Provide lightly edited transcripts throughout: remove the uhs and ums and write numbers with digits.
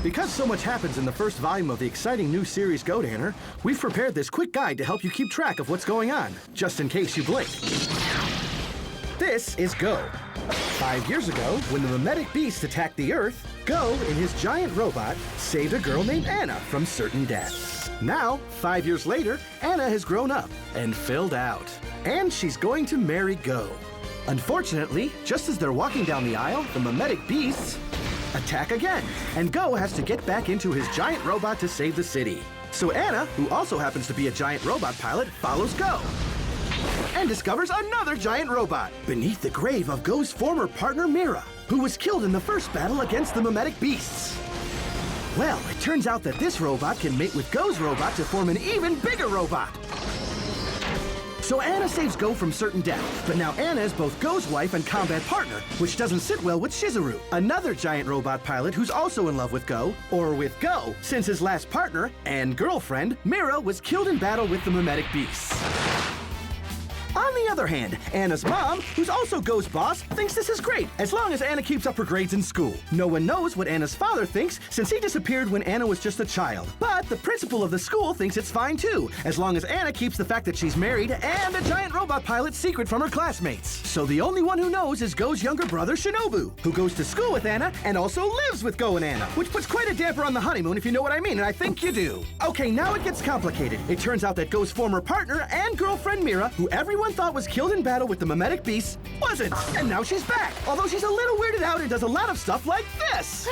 Because so much happens in the first volume of the exciting new series Godanner, we've prepared this quick guide to help you keep track of what's going on, just in case you blink. This is Go. 5 years ago, when the mimetic beast attacked the Earth, Go, in his giant robot, saved a girl named Anna from certain death. Now, 5 years later, Anna has grown up and filled out. And she's going to marry Go. Unfortunately, just as they're walking down the aisle, the mimetic beasts attack again, and Go has to get back into his giant robot to save the city. So Anna, who also happens to be a giant robot pilot, follows Go and discovers another giant robot beneath the grave of Go's former partner Mira, who was killed in the first battle against the mimetic beasts. Well, it turns out that this robot can mate with Go's robot to form an even bigger robot. So Anna saves Go from certain death, but now Anna is both Go's wife and combat partner, which doesn't sit well with Shizuru, another giant robot pilot who's also in love with Go, or with Go, since his last partner and girlfriend, Mira, was killed in battle with the mimetic beasts. On the other hand, Anna's mom, who's also Go's boss, thinks this is great, as long as Anna keeps up her grades in school. No one knows what Anna's father thinks, since he disappeared when Anna was just a child. But the principal of the school thinks it's fine too, as long as Anna keeps the fact that she's married and a giant robot pilot secret from her classmates. So the only one who knows is Go's younger brother, Shinobu, who goes to school with Anna and also lives with Go and Anna, which puts quite a damper on the honeymoon, if you know what I mean, and I think you do. Okay, now it gets complicated. It turns out that Go's former partner and girlfriend Mira, who everyone thought was killed in battle with the mimetic beasts, wasn't. And now she's back, although she's a little weirded out and does a lot of stuff like this.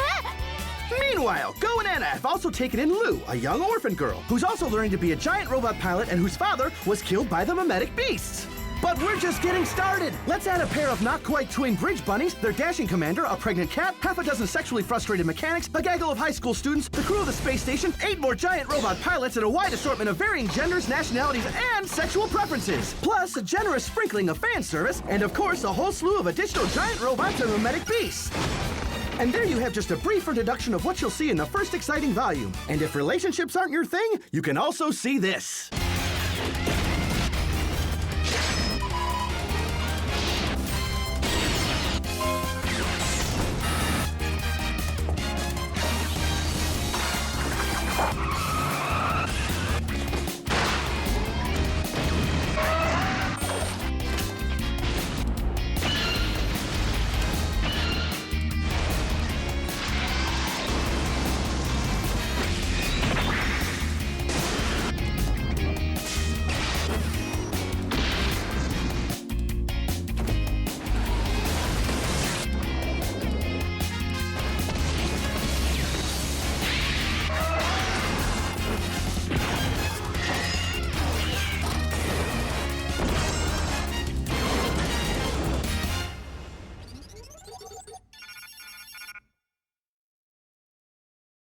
Meanwhile, Go and Anna have also taken in Lou, a young orphan girl, who's also learning to be a giant robot pilot and whose father was killed by the mimetic beasts. But we're just getting started. Let's add a pair of not-quite twin bridge bunnies, their dashing commander, a pregnant cat, half a dozen sexually frustrated mechanics, a gaggle of high school students, the crew of the space station, 8 more giant robot pilots, and a wide assortment of varying genders, nationalities, and sexual preferences. Plus, a generous sprinkling of fan service, and of course, a whole slew of additional giant robots and mimetic beasts. And there you have just a brief introduction of what you'll see in the first exciting volume. And if relationships aren't your thing, you can also see this.